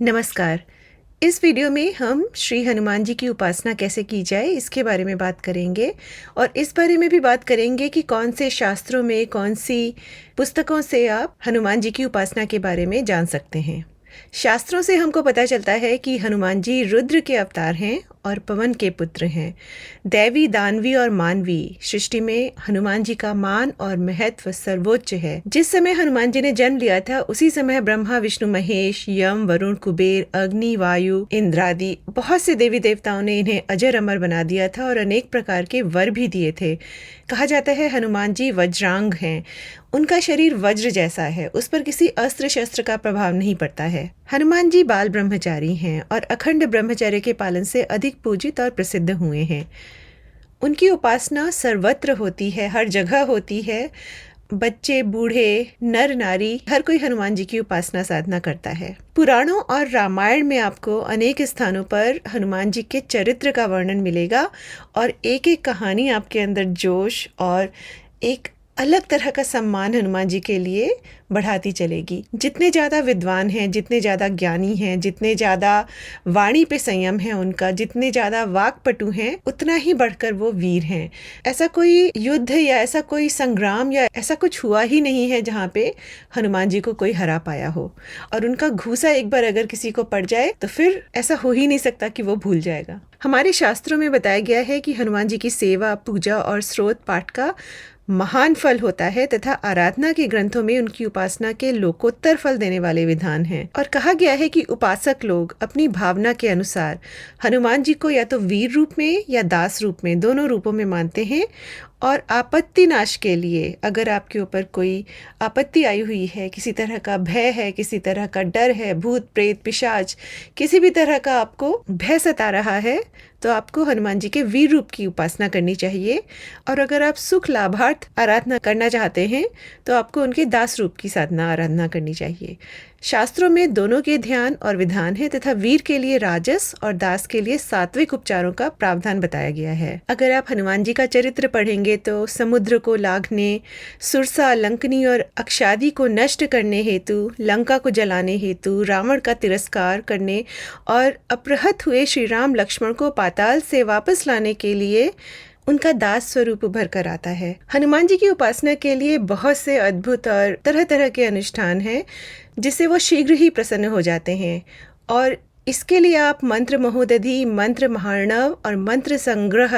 नमस्कार। इस वीडियो में हम श्री हनुमान जी की उपासना कैसे की जाए इसके बारे में बात करेंगे और इस बारे में भी बात करेंगे कि कौन से शास्त्रों में कौन सी पुस्तकों से आप हनुमान जी की उपासना के बारे में जान सकते हैं। शास्त्रों से हमको पता चलता है कि हनुमान जी रुद्र के अवतार हैं और पवन के पुत्र हैं। दैवी, दानवी और मानवी सृष्टि में हनुमान जी का मान और महत्व सर्वोच्च है। जिस समय हनुमान जी ने जन्म लिया था उसी समय ब्रह्मा, विष्णु, महेश, यम, वरुण, कुबेर, अग्नि, वायु, इंद्र आदि बहुत से देवी देवताओं ने इन्हें अजर अमर बना दिया था और अनेक प्रकार के वर भी दिए थे। कहा जाता है हनुमान जी वज्रांग हैं। उनका शरीर वज्र जैसा है, उस पर किसी अस्त्र शस्त्र का प्रभाव नहीं पड़ता है। हनुमान जी बाल ब्रह्मचारी हैं और अखंड ब्रह्मचर्य के पालन से अधिक पूजित और प्रसिद्ध हुए हैं। उनकी उपासना सर्वत्र होती है, हर जगह होती है। बच्चे, बूढ़े, नर नारी हर कोई हनुमान जी की उपासना साधना करता है। पुराणों और रामायण में आपको अनेक स्थानों पर हनुमान जी के चरित्र का वर्णन मिलेगा और एक एक कहानी आपके अंदर जोश और एक अलग तरह का सम्मान हनुमान जी के लिए बढ़ाती चलेगी। जितने ज़्यादा विद्वान हैं, जितने ज़्यादा ज्ञानी हैं, जितने ज़्यादा वाणी पे संयम है उनका, जितने ज़्यादा वाक्पटु हैं, उतना ही बढ़कर वो वीर हैं। ऐसा कोई युद्ध या ऐसा कोई संग्राम या ऐसा कुछ हुआ ही नहीं है जहाँ पे हनुमान जी को कोई हरा पाया हो। और उनका घूसा एक बार अगर किसी को पड़ जाए तो फिर ऐसा हो ही नहीं सकता कि वो भूल जाएगा। हमारे शास्त्रों में बताया गया है कि हनुमान जी की सेवा, पूजा और स्रोत पाठ का महान फल होता है तथा आराधना के ग्रंथों में उनकी उपासना के लोकोत्तर फल देने वाले विधान हैं। और कहा गया है कि उपासक लोग अपनी भावना के अनुसार हनुमान जी को या तो वीर रूप में या दास रूप में, दोनों रूपों में मानते हैं। और आपत्ति नाश के लिए अगर आपके ऊपर कोई आपत्ति आई हुई है, किसी तरह का भय है, किसी तरह का डर है, भूत प्रेत पिशाच किसी भी तरह का आपको भय सता रहा है, तो आपको हनुमान जी के वीर रूप की उपासना करनी चाहिए। और अगर आप सुख लाभार्थ आराधना करना चाहते हैं तो आपको उनके दास रूप की साधना आराधना करनी चाहिए। शास्त्रों में दोनों के ध्यान और विधान है तथा वीर के लिए राजस और दास के लिए सात्विक उपचारों का प्रावधान बताया गया है। अगर आप हनुमान जी का चरित्र पढ़ेंगे तो समुद्र को लाघने, सुरसा, लंकनी और अक्षादि को नष्ट करने हेतु, लंका को जलाने हेतु, रावण का तिरस्कार करने और अपहृत हुए श्री राम लक्ष्मण को पाताल से वापस लाने के लिए उनका दास स्वरूप उभर कर आता है। हनुमान जी की उपासना के लिए बहुत से अद्भुत और तरह तरह के अनुष्ठान हैं जिससे वो शीघ्र ही प्रसन्न हो जाते हैं। और इसके लिए आप मंत्र महोदधि, मंत्र महार्णव और मंत्र संग्रह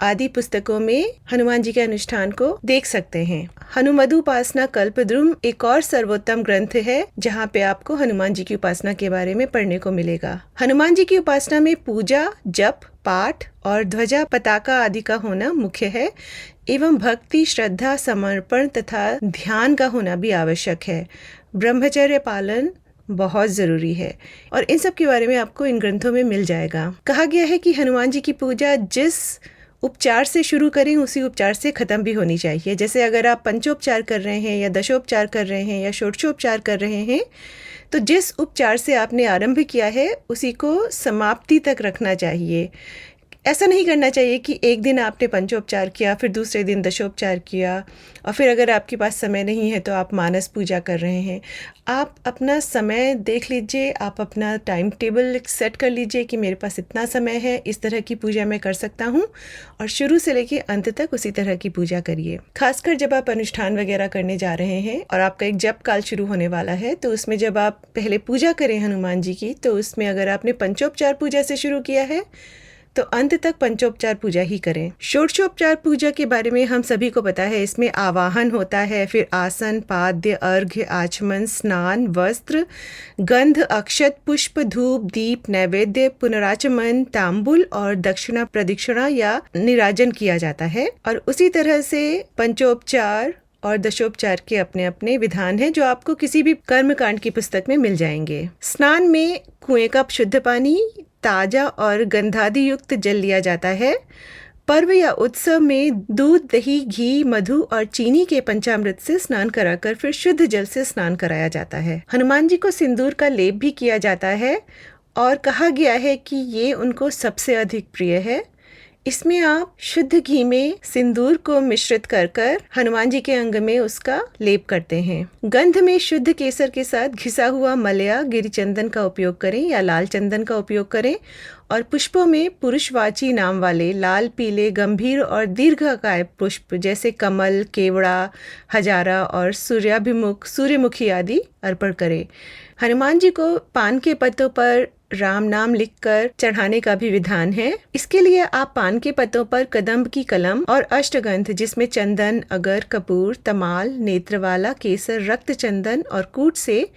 आदि पुस्तकों में हनुमान जी के अनुष्ठान को देख सकते हैं। हनुमदुपासना कल्पद्रुम एक और सर्वोत्तम ग्रंथ है जहाँ पे आपको हनुमान जी की उपासना के बारे में पढ़ने को मिलेगा। हनुमान जी की उपासना में पूजा, जप, पाठ और ध्वजा, पताका आदि का होना मुख्य है एवं भक्ति, श्रद्धा, समर्पण तथा ध्यान का होना भी आवश्यक है। ब्रह्मचर्य पालन बहुत ज़रूरी है और इन सब के बारे में आपको इन ग्रंथों में मिल जाएगा। कहा गया है कि हनुमान जी की पूजा जिस उपचार से शुरू करें उसी उपचार से ख़त्म भी होनी चाहिए। जैसे अगर आप पंचोपचार कर रहे हैं या दशोपचार कर रहे हैं या षोडशोपचार कर रहे हैं तो जिस उपचार से आपने आरंभ किया है उसी को समाप्ति तक रखना चाहिए। ऐसा नहीं करना चाहिए कि एक दिन आपने पंचोपचार किया, फिर दूसरे दिन दशोपचार किया और फिर अगर आपके पास समय नहीं है तो आप मानस पूजा कर रहे हैं। आप अपना समय देख लीजिए, आप अपना टाइम टेबल सेट कर लीजिए कि मेरे पास इतना समय है, इस तरह की पूजा मैं कर सकता हूँ और शुरू से लेके अंत तक उसी तरह की पूजा करिए। खासकर जब आप अनुष्ठान वगैरह करने जा रहे हैं और आपका एक जप काल शुरू होने वाला है तो उसमें जब आप पहले पूजा करें हनुमान जी की तो उसमें अगर आपने पंचोपचार पूजा से शुरू किया है तो अंत तक पंचोपचार पूजा ही करें। षोडशोपचार पूजा के बारे में हम सभी को पता है। इसमें आवाहन होता है, फिर आसन, पाद्य, अर्घ्य, आचमन, स्नान, वस्त्र, गंध, अक्षत, पुष्प, धूप, दीप, नैवेद्य, पुनराचमन, तांबुल और दक्षिणा प्रदक्षिणा या निराजन किया जाता है। और उसी तरह से पंचोपचार और दशोपचार के अपने अपने विधान हैं जो आपको किसी भी कर्मकांड की पुस्तक में मिल जाएंगे। स्नान में कुएं का शुद्ध पानी, ताजा और गंधादि युक्त जल लिया जाता है। पर्व या उत्सव में दूध, दही, घी, मधु और चीनी के पंचामृत से स्नान कराकर फिर शुद्ध जल से स्नान कराया जाता है। हनुमान जी को सिंदूर का लेप भी किया जाता है और कहा गया है कि ये उनको सबसे अधिक प्रिय है। इसमें आप शुद्ध घी में सिंदूर को मिश्रित कर कर हनुमान जी के अंग में उसका लेप करते हैं। गंध में शुद्ध केसर के साथ घिसा हुआ मलया गिरि चंदन का उपयोग करें या लाल चंदन का उपयोग करें। और पुष्पों में पुरुषवाची नाम वाले लाल, पीले, गंभीर और दीर्घकाय पुष्प जैसे कमल, केवड़ा, हजारा और सूर्यमुखी आदि अर्पण करें। हनुमान जी को पान के पत्तों पर राम नाम लिखकर चढ़ाने का भी विधान है। इसके लिए आप पान के पत्तों पर कदम्ब की कलम और अष्टगंध जिसमें चंदन, अगर, कपूर, तमाल, नेत्रवाला, केसर, रक्त चंदन और कूट से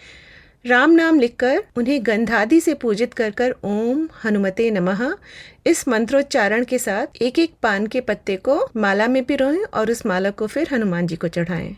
राम नाम लिखकर उन्हें गंधादि से पूजित कर कर ओम हनुमते नमः इस मंत्रोच्चारण के साथ एक एक पान के पत्ते को माला में पिरोएं और उस माला को फिर हनुमान जी को चढ़ाएं।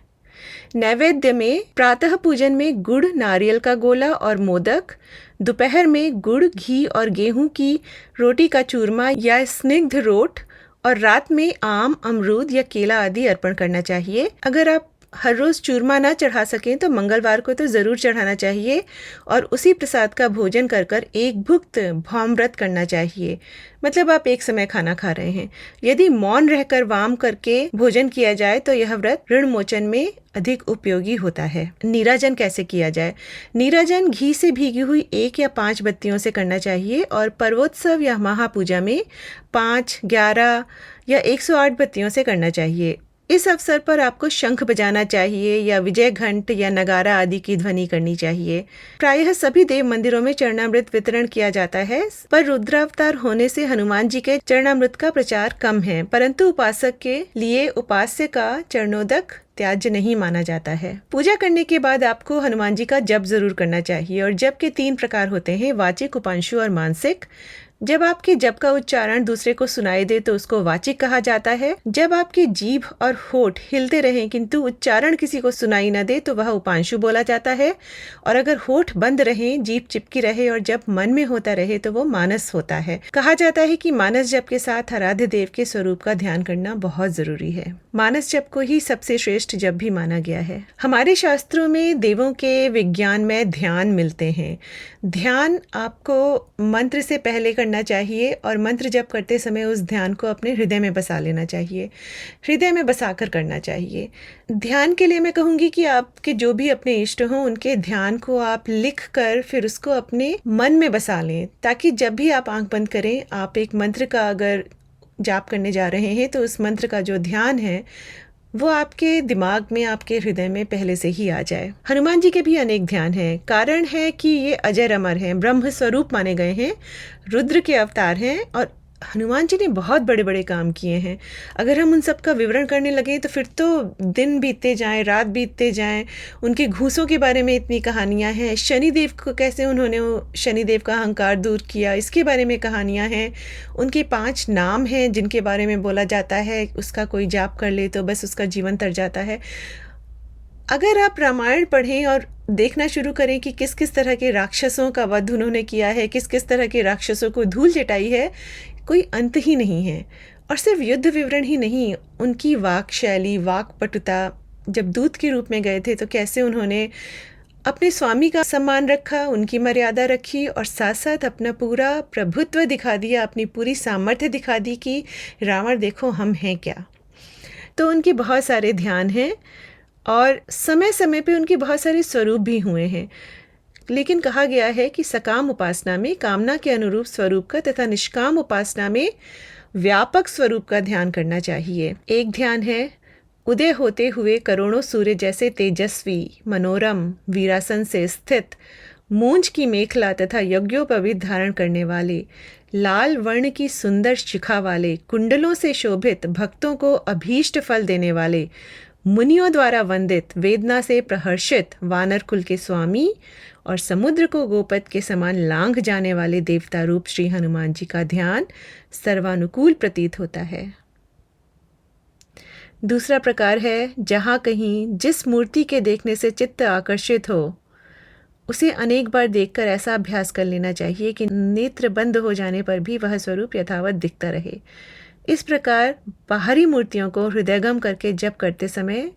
नैवेद्य में प्रातः पूजन में गुड़, नारियल का गोला और मोदक, दोपहर में गुड़, घी और गेहूं की रोटी का चूरमा या स्निग्ध रोट और रात में आम, अमरूद या केला आदि अर्पण करना चाहिए। अगर आप हर रोज़ चूरमा ना चढ़ा सकें तो मंगलवार को तो ज़रूर चढ़ाना चाहिए और उसी प्रसाद का भोजन कर कर एक भुक्त भौम व्रत करना चाहिए। मतलब आप एक समय खाना खा रहे हैं। यदि मौन रहकर वाम करके भोजन किया जाए तो यह व्रत ऋण मोचन में अधिक उपयोगी होता है। नीराजन कैसे किया जाए? नीराजन घी से भीगी हुई 1 या 5 बत्तियों से करना चाहिए और पर्वोत्सव या महापूजा में 5, 11 या 108 बत्तियों से करना चाहिए। इस अवसर पर आपको शंख बजाना चाहिए या विजय घंट या नगारा आदि की ध्वनि करनी चाहिए। प्रायः सभी देव मंदिरों में चरणामृत वितरण किया जाता है, पर रुद्रावतार होने से हनुमान जी के चरणामृत का प्रचार कम है, परंतु उपासक के लिए उपास्य का चरणोदक त्याज्य नहीं माना जाता है। पूजा करने के बाद आपको हनुमान जी का जप जरूर करना चाहिए और जप के 3 प्रकार होते हैं, वाचिक, उपांशु और मानसिक। जब आपके जप का उच्चारण दूसरे को सुनाई दे तो उसको वाचिक कहा जाता है। जब आपकी जीभ और होठ हिलते रहें किंतु उच्चारण किसी को सुनाई न दे तो वह उपांशु बोला जाता है। और अगर होठ बंद रहें, जीभ चिपकी रहे और जप मन में होता रहे तो वो मानस होता है। कहा जाता है कि मानस जप के साथ आराध्य देव के स्वरूप का ध्यान करना बहुत जरूरी है। मानस जप को ही सबसे श्रेष्ठ जप भी माना गया है। हमारे शास्त्रों में देवों के विज्ञान में ध्यान मिलते हैं। ध्यान आपको मंत्र से पहले करना चाहिए और मंत्र जप करते समय उस ध्यान को अपने हृदय में बसा लेना चाहिए, हृदय में बसाकर करना चाहिए। ध्यान के लिए मैं कहूँगी कि आपके जो भी अपने इष्ट हों उनके ध्यान को आप लिख कर फिर उसको अपने मन में बसा लें, ताकि जब भी आप आंख बंद करें, आप एक मंत्र का अगर जाप करने जा रहे हैं तो उस मंत्र का जो ध्यान है वो आपके दिमाग में, आपके हृदय में पहले से ही आ जाए। हनुमान जी के भी अनेक ध्यान हैं। कारण है कि ये अजर अमर हैं, ब्रह्म स्वरूप माने गए हैं, रुद्र के अवतार हैं और हनुमान जी ने बहुत बड़े बड़े काम किए हैं। अगर हम उन सब का विवरण करने लगे तो फिर तो दिन बीतते जाएं, रात बीतते जाएं। उनके घूसों के बारे में इतनी कहानियां हैं। शनिदेव को कैसे उन्होंने शनिदेव का अहंकार दूर किया, इसके बारे में कहानियां हैं। उनके 5 नाम हैं जिनके बारे में बोला जाता है उसका कोई जाप कर ले तो बस उसका जीवन तर जाता है। अगर आप रामायण पढ़ें और देखना शुरू करें कि किस किस तरह के राक्षसों का वध उन्होंने किया है, किस किस तरह के राक्षसों को धूल चटाई है, कोई अंत ही नहीं है। और सिर्फ युद्ध विवरण ही नहीं, उनकी वाक शैली, वाक पटुता, जब दूत के रूप में गए थे तो कैसे उन्होंने अपने स्वामी का सम्मान रखा, उनकी मर्यादा रखी और साथ साथ अपना पूरा प्रभुत्व दिखा दिया, अपनी पूरी सामर्थ्य दिखा दी कि रावण देखो हम हैं क्या। तो उनके बहुत सारे ध्यान हैं और समय समय पे उनके बहुत सारे स्वरूप भी हुए हैं। लेकिन कहा गया है कि सकाम उपासना में कामना के अनुरूप स्वरूप का तथा निष्काम उपासना में व्यापक स्वरूप का ध्यान करना चाहिए। एक ध्यान है उदय होते हुए करोड़ों सूर्य जैसे तेजस्वी, मनोरम, वीरासन से स्थित, मूंज की मेखला तथा यज्ञोपवीत धारण करने वाले, लाल वर्ण की सुंदर शिखा वाले, कुंडलों से शोभित, भक्तों को अभीष्ट फल देने वाले, मुनियों द्वारा वंदित, वेदना से प्रहर्षित, वानर कुल के स्वामी और समुद्र को गोपद के समान लांघ जाने वाले देवता रूप श्री हनुमान जी का ध्यान सर्वानुकूल प्रतीत होता है। दूसरा प्रकार है जहाँ कहीं जिस मूर्ति के देखने से चित्त आकर्षित हो उसे अनेक बार देखकर ऐसा अभ्यास कर लेना चाहिए कि नेत्र बंद हो जाने पर भी वह स्वरूप यथावत दिखता रहे। इस प्रकार बाहरी मूर्तियों को हृदयगम करके जप करते समय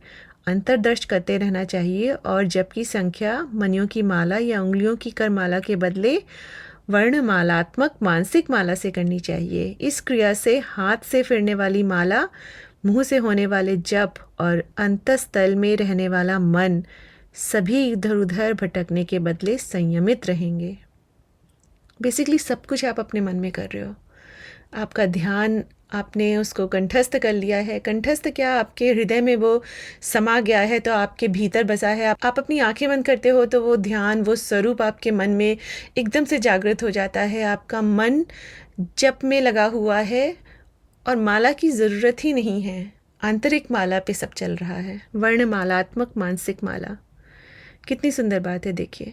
अंतर्दृष्ट करते रहना चाहिए और जप की संख्या मनियों की माला या उंगलियों की करमाला के बदले वर्णमालात्मक मानसिक माला से करनी चाहिए। इस क्रिया से हाथ से फिरने वाली माला, मुंह से होने वाले जप और अंतस्तल में रहने वाला मन सभी इधर उधर भटकने के बदले संयमित रहेंगे। बेसिकली सब कुछ आप अपने मन में कर रहे हो। आपका ध्यान, आपने उसको कंठस्थ कर लिया है। कंठस्थ क्या, आपके हृदय में वो समा गया है, तो आपके भीतर बसा है। आप अपनी आंखें बंद करते हो तो वो ध्यान, वो स्वरूप आपके मन में एकदम से जागृत हो जाता है। आपका मन जप में लगा हुआ है और माला की ज़रूरत ही नहीं है। आंतरिक माला पे सब चल रहा है। वर्णमालात्मक मानसिक माला, कितनी सुंदर बात है। देखिए,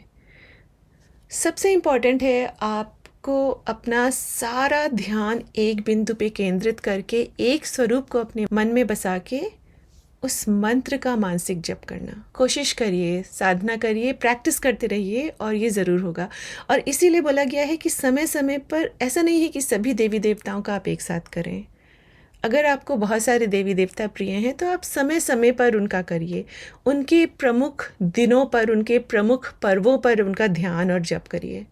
सबसे इम्पॉर्टेंट है आपको अपना सारा ध्यान एक बिंदु पे केंद्रित करके एक स्वरूप को अपने मन में बसा के उस मंत्र का मानसिक जप करना। कोशिश करिए, साधना करिए, प्रैक्टिस करते रहिए और ये ज़रूर होगा। और इसीलिए बोला गया है कि समय समय पर, ऐसा नहीं है कि सभी देवी देवताओं का आप एक साथ करें। अगर आपको बहुत सारे देवी देवता प्रिय हैं तो आप समय समय पर उनका करिए। उनके प्रमुख दिनों पर, उनके प्रमुख पर्वों पर उनका ध्यान और जप करिए।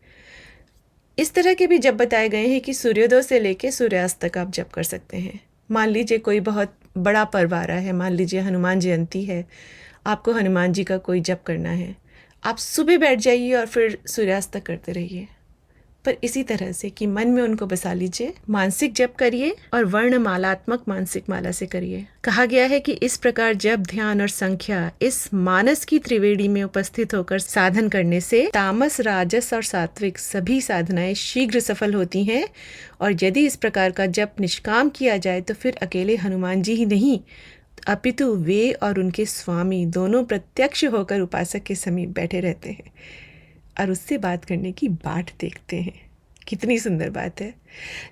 इस तरह के भी जप बताए गए हैं कि सूर्योदय से लेकर सूर्यास्त तक आप जप कर सकते हैं। मान लीजिए कोई बहुत बड़ा पर्व आ रहा है, मान लीजिए हनुमान जयंती है, आपको हनुमान जी का कोई जप करना है, आप सुबह बैठ जाइए और फिर सूर्यास्त तक करते रहिए। पर इसी तरह से कि मन में उनको बसा लीजिए, मानसिक जप करिए और वर्णमालात्मक मानसिक माला से करिए। कहा गया है कि इस प्रकार जप, ध्यान और संख्या इस मानस की त्रिवेणी में उपस्थित होकर साधन करने से तामस, राजस और सात्विक सभी साधनाएं शीघ्र सफल होती हैं। और यदि इस प्रकार का जप निष्काम किया जाए तो फिर अकेले हनुमान जी ही नहीं, अपितु वे और उनके स्वामी दोनों प्रत्यक्ष होकर उपासक के समीप बैठे रहते हैं और उससे बात करने की बाट देखते हैं। कितनी सुंदर बात है।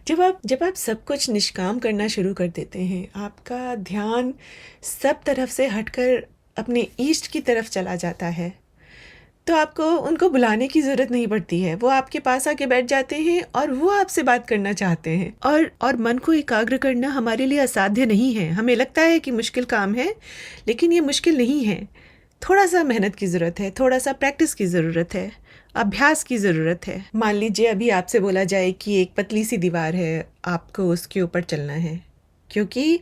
जब आप सब कुछ निष्काम करना शुरू कर देते हैं, आपका ध्यान सब तरफ से हटकर अपने इष्ट की तरफ चला जाता है, तो आपको उनको बुलाने की ज़रूरत नहीं पड़ती है। वो आपके पास आके बैठ जाते हैं और वो आपसे बात करना चाहते हैं। और मन को एकाग्र करना हमारे लिए असाध्य नहीं है। हमें लगता है कि मुश्किल काम है, लेकिन ये मुश्किल नहीं है। थोड़ा सा मेहनत की ज़रूरत है, थोड़ा सा प्रैक्टिस की ज़रूरत है, अभ्यास की ज़रूरत है। मान लीजिए अभी आपसे बोला जाए कि एक पतली सी दीवार है, आपको उसके ऊपर चलना है, क्योंकि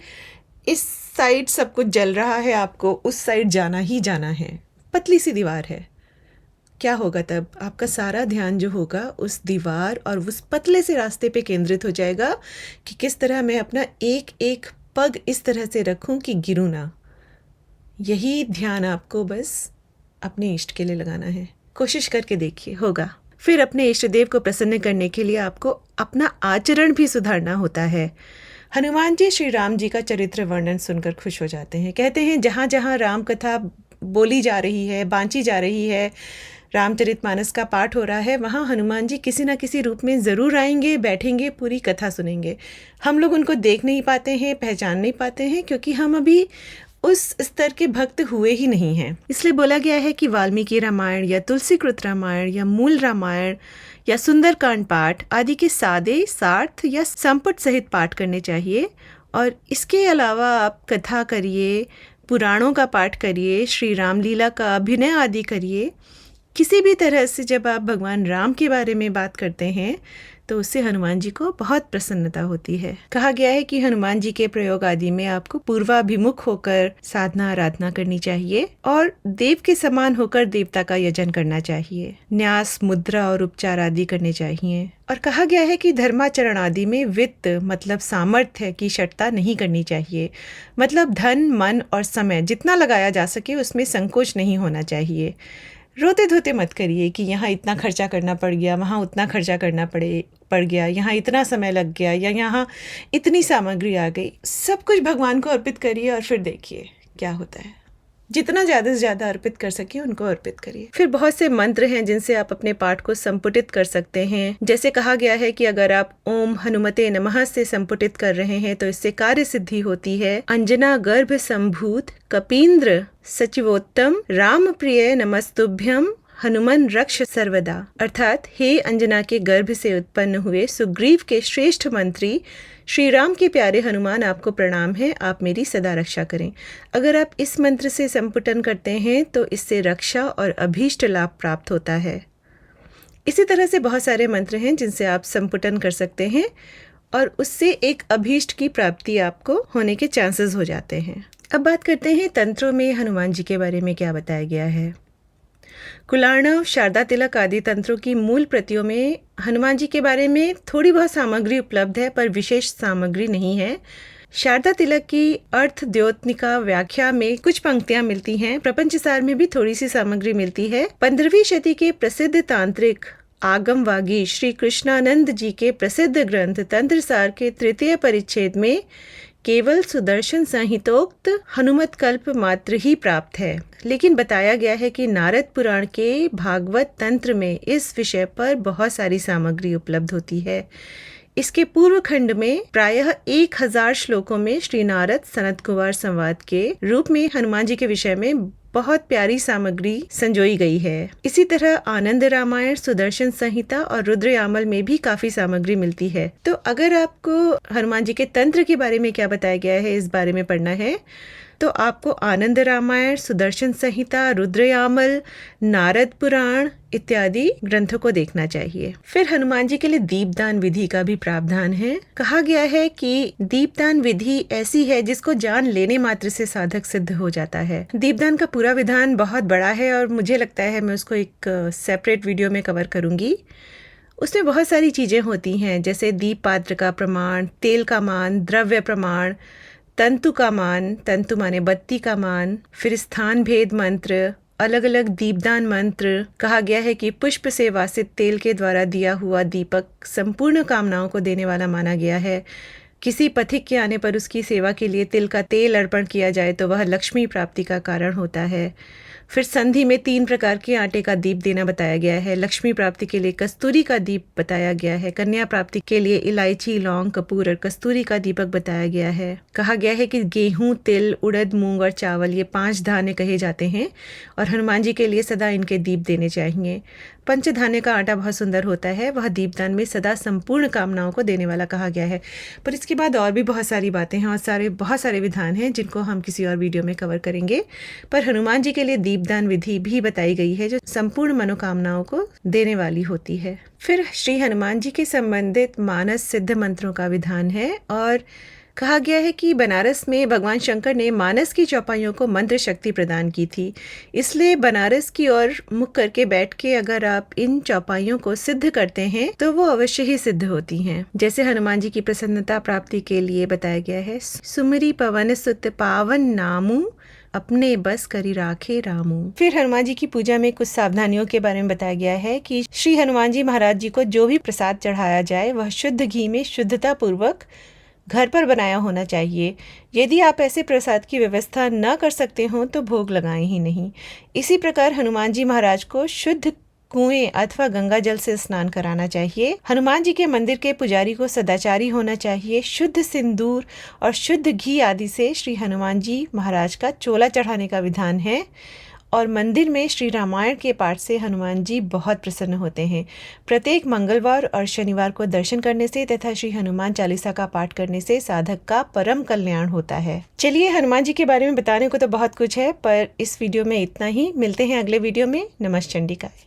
इस साइड सब कुछ जल रहा है, आपको उस साइड जाना ही जाना है। पतली सी दीवार है, क्या होगा तब? आपका सारा ध्यान जो होगा उस दीवार और उस पतले से रास्ते पे केंद्रित हो जाएगा कि किस तरह मैं अपना एक एक पग इस तरह से रखूं कि गिरूं ना। यही ध्यान आपको बस अपने इष्ट के लिए लगाना है। कोशिश करके देखिए, होगा। फिर अपने इष्ट देव को प्रसन्न करने के लिए आपको अपना आचरण भी सुधारना होता है। हनुमान जी श्री राम जी का चरित्र वर्णन सुनकर खुश हो जाते हैं। कहते हैं जहाँ जहाँ राम कथा बोली जा रही है, बांची जा रही है, रामचरितमानस का पाठ हो रहा है, वहाँ हनुमान जी किसी न किसी रूप में ज़रूर आएंगे, बैठेंगे, पूरी कथा सुनेंगे। हम लोग उनको देख नहीं पाते हैं, पहचान नहीं पाते हैं, क्योंकि हम अभी उस स्तर के भक्त हुए ही नहीं हैं। इसलिए बोला गया है कि वाल्मीकि रामायण या तुलसीकृत रामायण या मूल रामायण या सुंदरकांड पाठ आदि के सादे, सार्थ या संपुट सहित पाठ करने चाहिए। और इसके अलावा आप कथा करिए, पुराणों का पाठ करिए, श्री रामलीला का अभिनय आदि करिए। किसी भी तरह से जब आप भगवान राम के बारे में बात करते हैं तो उससे हनुमान जी को बहुत प्रसन्नता होती है। कहा गया है कि हनुमान जी के प्रयोग आदि में आपको पूर्वाभिमुख होकर साधना आराधना करनी चाहिए और देव के समान होकर देवता का यजन करना चाहिए। न्यास, मुद्रा और उपचार आदि करने चाहिए। और कहा गया है कि धर्माचरण आदि में वित्त मतलब सामर्थ्य की शर्ता नहीं करनी चाहिए। मतलब धन, मन और समय जितना लगाया जा सके उसमें संकोच नहीं होना चाहिए। रोते धोते मत करिए कि यहाँ इतना खर्चा करना पड़ गया, वहाँ उतना खर्चा करना पड़ गया, यहाँ इतना समय लग गया या यहाँ इतनी सामग्री आ गई। सब कुछ भगवान को अर्पित करिए और फिर देखिए क्या होता है। जितना ज़्यादा से ज़्यादा अर्पित कर सके उनको अर्पित करिए। फिर बहुत से मंत्र हैं जिनसे आप अपने पाठ को संपुटित कर सकते हैं। जैसे कहा गया है कि अगर आप ओम हनुमते नमः से संपुटित कर रहे हैं तो इससे कार्य सिद्धि होती है। अंजना गर्भ संभूत कपींद्र सचिवोत्तम राम प्रिय नमस्तुभ्यम हनुमन रक्ष सर्वदा। अर्थात हे अंजना के गर्भ से उत्पन्न हुए सुग्रीव के श्रेष्ठ मंत्री श्री राम के प्यारे हनुमान, आपको प्रणाम है, आप मेरी सदा रक्षा करें। अगर आप इस मंत्र से संपुटन करते हैं तो इससे रक्षा और अभीष्ट लाभ प्राप्त होता है। इसी तरह से बहुत सारे मंत्र हैं जिनसे आप संपुटन कर सकते हैं और उससे एक अभीष्ट की प्राप्ति आपको होने के चांसेस हो जाते हैं। अब बात करते हैं तंत्रों में हनुमान जी के बारे में क्या बताया गया है। कुलार्णव, शारदा तिलक आदि तंत्रों की मूल प्रतियों में हनुमान जी के बारे में थोड़ी बहुत सामग्री उपलब्ध है, पर विशेष सामग्री नहीं है। शारदा तिलक की अर्थ द्योतनिका व्याख्या में कुछ पंक्तियां मिलती हैं। प्रपंच सार में भी थोड़ी सी सामग्री मिलती है। 15वीं शती के प्रसिद्ध तांत्रिक आगमवागी श्री कृष्णानंद जी के प्रसिद्ध ग्रंथ तंत्र सार के 3य परिच्छेद में केवल सुदर्शन संहितोक्त हनुमत कल्प मात्र ही प्राप्त है, लेकिन बताया गया है कि नारद पुराण के भागवत तंत्र में इस विषय पर बहुत सारी सामग्री उपलब्ध होती है। इसके पूर्व खंड में प्रायः 1000 श्लोकों में श्री नारद सनत कुमार संवाद के रूप में हनुमान जी के विषय में बहुत प्यारी सामग्री संजोई गई है। इसी तरह आनंद रामायण, सुदर्शन संहिता और रुद्रयामल में भी काफी सामग्री मिलती है। तो अगर आपको हनुमान जी के तंत्र के बारे में क्या बताया गया है इस बारे में पढ़ना है तो आपको आनंद रामायण, सुदर्शन संहिता, रुद्रयामल, नारद पुराण इत्यादि ग्रंथों को देखना चाहिए। फिर हनुमान जी के लिए दीपदान विधि का भी प्रावधान है। कहा गया है कि दीपदान विधि ऐसी है जिसको जान लेने मात्र से साधक सिद्ध हो जाता है। दीपदान का पूरा विधान बहुत बड़ा है और मुझे लगता है मैं उसको एक सेपरेट वीडियो में कवर करूंगी। उसमें बहुत सारी चीजें होती हैं, जैसे दीप पात्र का प्रमाण, तेल का मान, द्रव्य प्रमाण, तंतु का मान, तंतु माने बत्ती का मान, फिर स्थान भेद मंत्र, अलग अलग दीपदान मंत्र। कहा गया है कि पुष्प से वासित तेल के द्वारा दिया हुआ दीपक संपूर्ण कामनाओं को देने वाला माना गया है। किसी पथिक के आने पर उसकी सेवा के लिए तिल का तेल अर्पण किया जाए तो वह लक्ष्मी प्राप्ति का कारण होता है। फिर संधि में 3 प्रकार के आटे का दीप देना बताया गया है। लक्ष्मी प्राप्ति के लिए कस्तूरी का दीप बताया गया है। कन्या प्राप्ति के लिए इलायची, लौंग, कपूर और कस्तूरी का दीपक बताया गया है। कहा गया है कि गेहूं, तिल, उड़द, मूंग और चावल ये 5 धान्य कहे जाते हैं और हनुमान जी के लिए सदा इनके दीप देने चाहिए। पंचधान्य का आटा बहुत सुंदर होता है, वह दीपदान में सदा संपूर्ण कामनाओं को देने वाला कहा गया है। पर इसके बाद और भी बहुत सारी बातें हैं और बहुत सारे विधान हैं जिनको हम किसी और वीडियो में कवर करेंगे। पर हनुमान जी के लिए दीपदान विधि भी बताई गई है जो संपूर्ण मनोकामनाओं को देने वाली होती है। फिर श्री हनुमान जी के संबंधित मानस सिद्ध मंत्रों का विधान है और कहा गया है कि बनारस में भगवान शंकर ने मानस की चौपाइयों को मंत्र शक्ति प्रदान की थी। इसलिए बनारस की ओर मुख करके बैठ के अगर आप इन चौपाइयों को सिद्ध करते हैं तो वो अवश्य ही सिद्ध होती हैं। जैसे हनुमान जी की प्रसन्नता प्राप्ति के लिए बताया गया है, सुमरी पवन सुत पावन नामू अपने बस करी राखे रामू। फिर हनुमान जी की पूजा में कुछ सावधानियों के बारे में बताया गया है कि श्री हनुमान जी महाराज जी को जो भी प्रसाद चढ़ाया जाए वह शुद्ध घी में शुद्धता पूर्वक घर पर बनाया होना चाहिए। यदि आप ऐसे प्रसाद की व्यवस्था न कर सकते हो तो भोग लगाएं ही नहीं। इसी प्रकार हनुमान जी महाराज को शुद्ध कुएं अथवा गंगा जल से स्नान कराना चाहिए। हनुमान जी के मंदिर के पुजारी को सदाचारी होना चाहिए। शुद्ध सिंदूर और शुद्ध घी आदि से श्री हनुमान जी महाराज का चोला चढ़ाने का विधान है और मंदिर में श्री रामायण के पाठ से हनुमान जी बहुत प्रसन्न होते हैं। प्रत्येक मंगलवार और शनिवार को दर्शन करने से तथा श्री हनुमान चालीसा का पाठ करने से साधक का परम कल्याण होता है। चलिए, हनुमान जी के बारे में बताने को तो बहुत कुछ है, पर इस वीडियो में इतना ही। मिलते हैं अगले वीडियो में। नमः चंडिकाय।